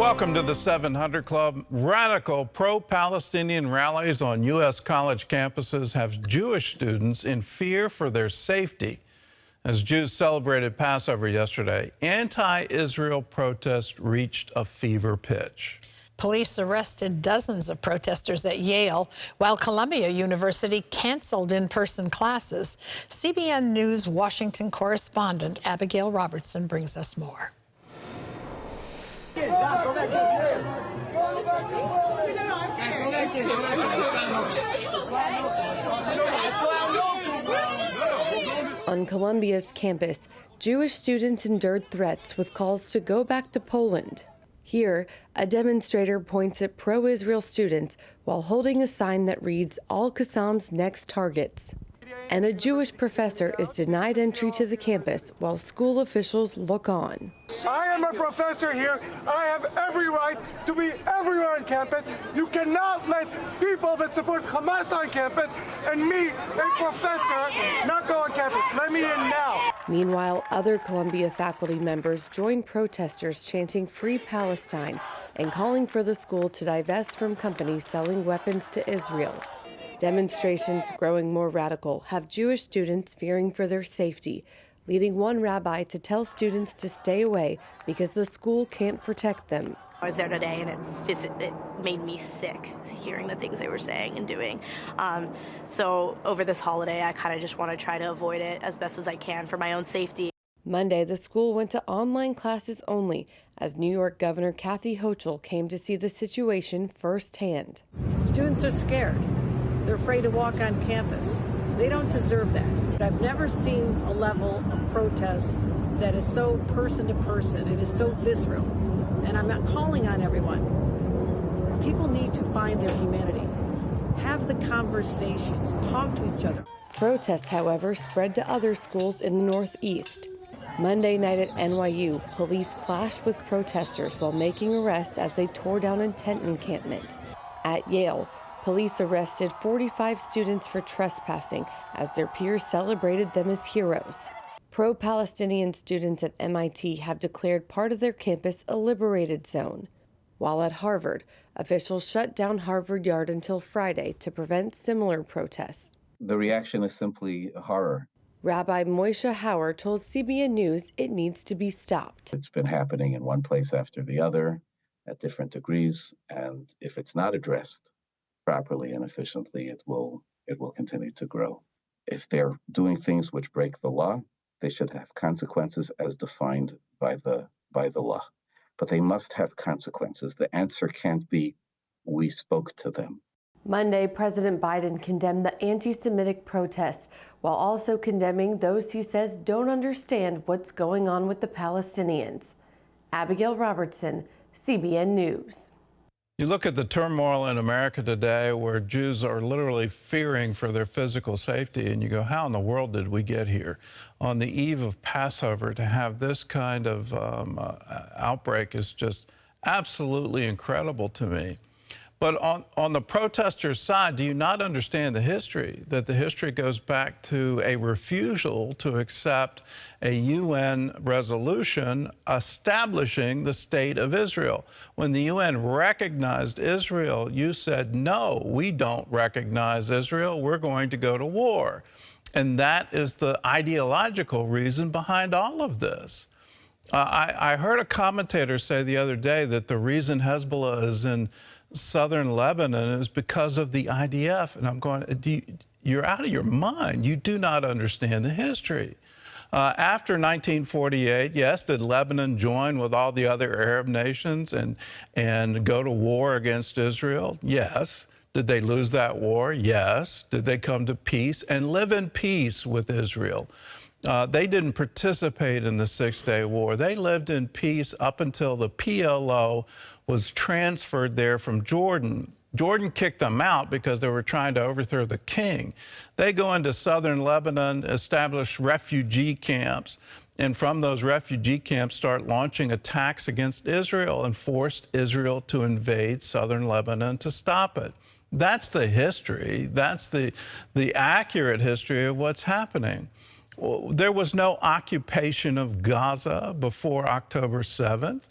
Welcome to the 700 Club. Radical pro-Palestinian rallies on U.S. college campuses have Jewish students in fear for their safety. As Jews celebrated Passover yesterday, anti-Israel protests reached a fever pitch. Police arrested dozens of protesters at Yale, while Columbia University canceled in-person classes. CBN News Washington correspondent Abigail Robertson brings us more. On Columbia's campus, Jewish students endured threats with calls to go back to Poland. Here, a demonstrator points at pro-Israel students while holding a sign that reads, "Al-Qassam's next targets." And a Jewish professor is denied entry to the campus while school officials look on. I am a professor here. I have every right to be everywhere on campus. You cannot let people that support Hamas on campus and me, a professor, not go on campus. Let me in now. Meanwhile, other Columbia faculty members joined protesters chanting "Free Palestine" and calling for the school to divest from companies selling weapons to Israel. Demonstrations growing more radical have Jewish students fearing for their safety, leading one rabbi to tell students to stay away because the school can't protect them. I was there today, and it made me sick hearing the things they were saying and doing. So over this holiday, I kind of just want to try to avoid it as best as I can for my own safety. Monday, the school went to online classes only as New York Governor Kathy Hochul came to see the situation firsthand. Students are scared. They're afraid to walk on campus. They don't deserve that. I've never seen a level of protest that is so person to person. It is so visceral. And I'm not calling on everyone. People need to find their humanity. Have the conversations. Talk to each other. Protests, however, spread to other schools in the Northeast. Monday night at NYU, police clashed with protesters while making arrests as they tore down a tent encampment. At Yale, police arrested 45 students for trespassing as their peers celebrated them as heroes. Pro-Palestinian students at MIT have declared part of their campus a liberated zone. While at Harvard, officials shut down Harvard Yard until Friday to prevent similar protests. The reaction is simply horror. Rabbi Moshe Hauer told CBN News it needs to be stopped. It's been happening in one place after the other at different degrees, and if it's not addressed properly and efficiently, it will continue to grow. If they're doing things which break the law, they should have consequences as defined by the law. But they must have consequences. The answer can't be, "We spoke to them." Monday, President Biden condemned the anti-Semitic protests while also condemning those he says don't understand what's going on with the Palestinians. Abigail Robertson, CBN News. You look at the turmoil in America today where Jews are literally fearing for their physical safety, and you go, how in the world did we get here? On the eve of Passover, to have this kind of outbreak is just absolutely incredible to me. But on the protesters' side, do you not understand the history? That the history goes back to a refusal to accept a UN resolution establishing the state of Israel. When the UN recognized Israel, you said, no, we don't recognize Israel. We're going to go to war. And that is the ideological reason behind all of this. I heard a commentator say the other day that the reason Hezbollah is in southern Lebanon is because of the IDF. And I'm going, you're out of your mind. You do not understand the history. After 1948, yes, did Lebanon join with all the other Arab nations and go to war against Israel? Yes. Did they lose that war? Yes. Did they come to peace and live in peace with Israel? They didn't participate in the Six-Day War. They lived in peace up until the PLO was transferred there from Jordan. Jordan kicked them out because they were trying to overthrow the king. They go into southern Lebanon, establish refugee camps, and from those refugee camps start launching attacks against Israel and forced Israel to invade southern Lebanon to stop it. That's the history. That's the accurate history of what's happening. There was no occupation of Gaza before October 7th.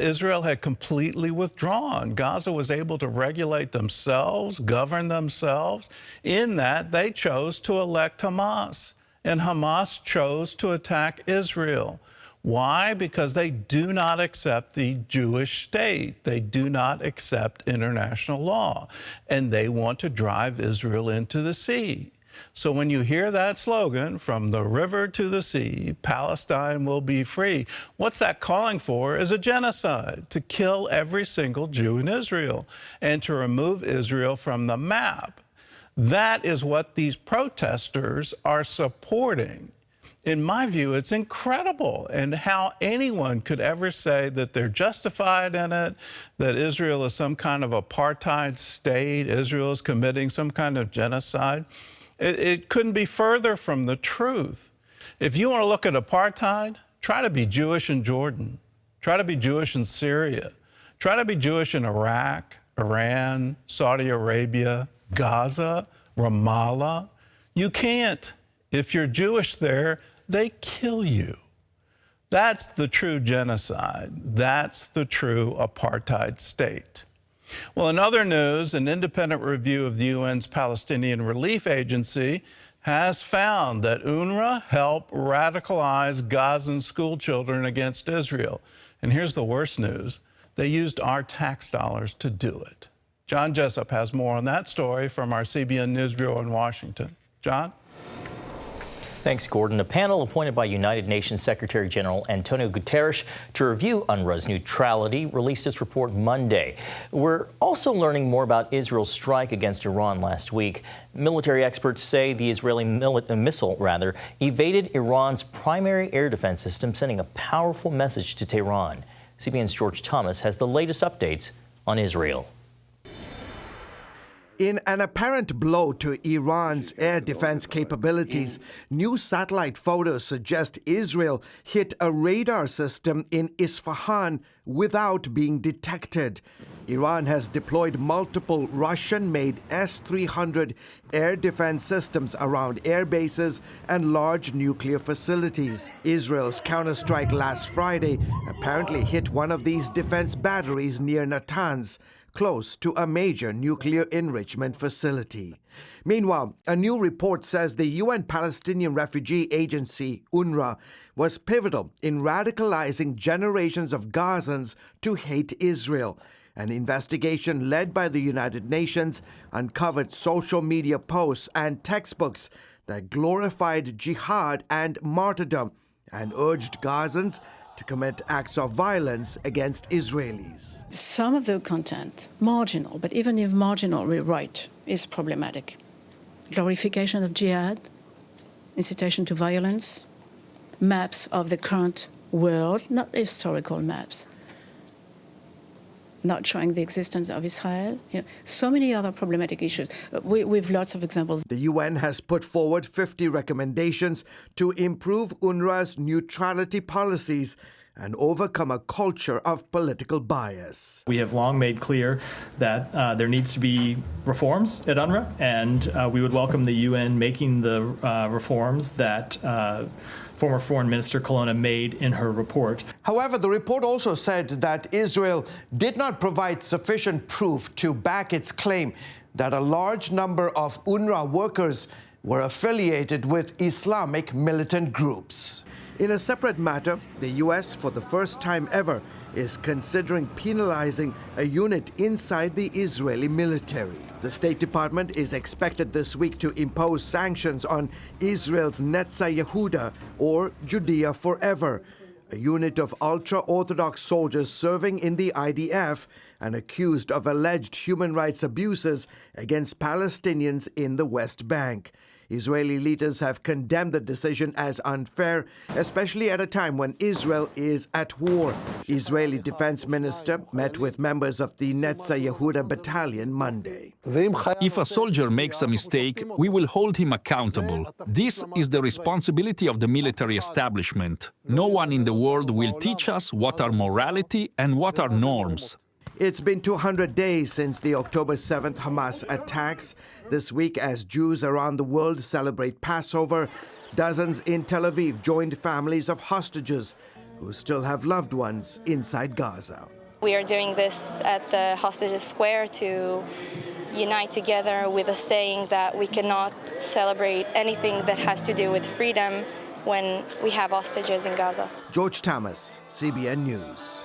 Israel had completely withdrawn. Gaza was able to regulate themselves, govern themselves, in that they chose to elect Hamas, and Hamas chose to attack Israel. Why? Because they do not accept the Jewish state. They do not accept international law, and they want to drive Israel into the sea. So when you hear that slogan, from the river to the sea, Palestine will be free, what's that calling for is a genocide, to kill every single Jew in Israel and to remove Israel from the map. That is what these protesters are supporting. In my view, it's incredible, and how anyone could ever say that they're justified in it, that Israel is some kind of apartheid state, Israel is committing some kind of genocide. It couldn't be further from the truth. If you want to look at apartheid, try to be Jewish in Jordan. Try to be Jewish in Syria. Try to be Jewish in Iraq, Iran, Saudi Arabia, Gaza, Ramallah. You can't. If you're Jewish there, they kill you. That's the true genocide. That's the true apartheid state. Well, in other news, an independent review of the UN's Palestinian Relief Agency has found that UNRWA helped radicalize Gazan school children against Israel. And here's the worst news. They used our tax dollars to do it. John Jessup has more on that story from our CBN News Bureau in Washington. John? Thanks, Gordon. A panel appointed by United Nations Secretary General Antonio Guterres to review UNRWA's neutrality released its report Monday. We're also learning more about Israel's strike against Iran last week. Military experts say the Israeli missile evaded Iran's primary air defense system, sending a powerful message to Tehran. CBN's George Thomas has the latest updates on Israel. In an apparent blow to Iran's air defense capabilities, new satellite photos suggest Israel hit a radar system in Isfahan without being detected. Iran has deployed multiple Russian-made S-300 air defense systems around air bases and large nuclear facilities. Israel's counterstrike last Friday apparently hit one of these defense batteries near Natanz, close to a major nuclear enrichment facility. Meanwhile, a new report says the UN Palestinian Refugee Agency, UNRWA, was pivotal in radicalizing generations of Gazans to hate Israel. An investigation led by the United Nations uncovered social media posts and textbooks that glorified jihad and martyrdom and urged Gazans to commit acts of violence against Israelis. Some of the content, marginal, but even if marginal rewrite is problematic. Glorification of jihad, incitation to violence, maps of the current world, not historical maps, not showing the existence of Israel. So many other problematic issues. We've lots of examples. The UN has put forward 50 recommendations to improve UNRWA's neutrality policies and overcome a culture of political bias. We have long made clear that there needs to be reforms at UNRWA, and we would welcome the UN making the reforms that former Foreign Minister Colonna made in her report. However, the report also said that Israel did not provide sufficient proof to back its claim that a large number of UNRWA workers were affiliated with Islamic militant groups. In a separate matter, the U.S., for the first time ever, is considering penalizing a unit inside the Israeli military. The State Department is expected this week to impose sanctions on Israel's Netzah Yehuda, or Judea Forever, a unit of ultra-Orthodox soldiers serving in the IDF and accused of alleged human rights abuses against Palestinians in the West Bank. Israeli leaders have condemned the decision as unfair, especially at a time when Israel is at war. Israeli Defense Minister met with members of the Netzah Yehuda battalion Monday. If a soldier makes a mistake, we will hold him accountable. This is the responsibility of the military establishment. No one in the world will teach us what are morality and what are norms. It's been 200 days since the October 7th Hamas attacks. This week, as Jews around the world celebrate Passover, Dozens in Tel Aviv joined families of hostages who still have loved ones inside Gaza. We are doing this at the Hostages Square to unite together with a saying that we cannot celebrate anything that has to do with freedom when we have hostages in Gaza. George Thomas, CBN News.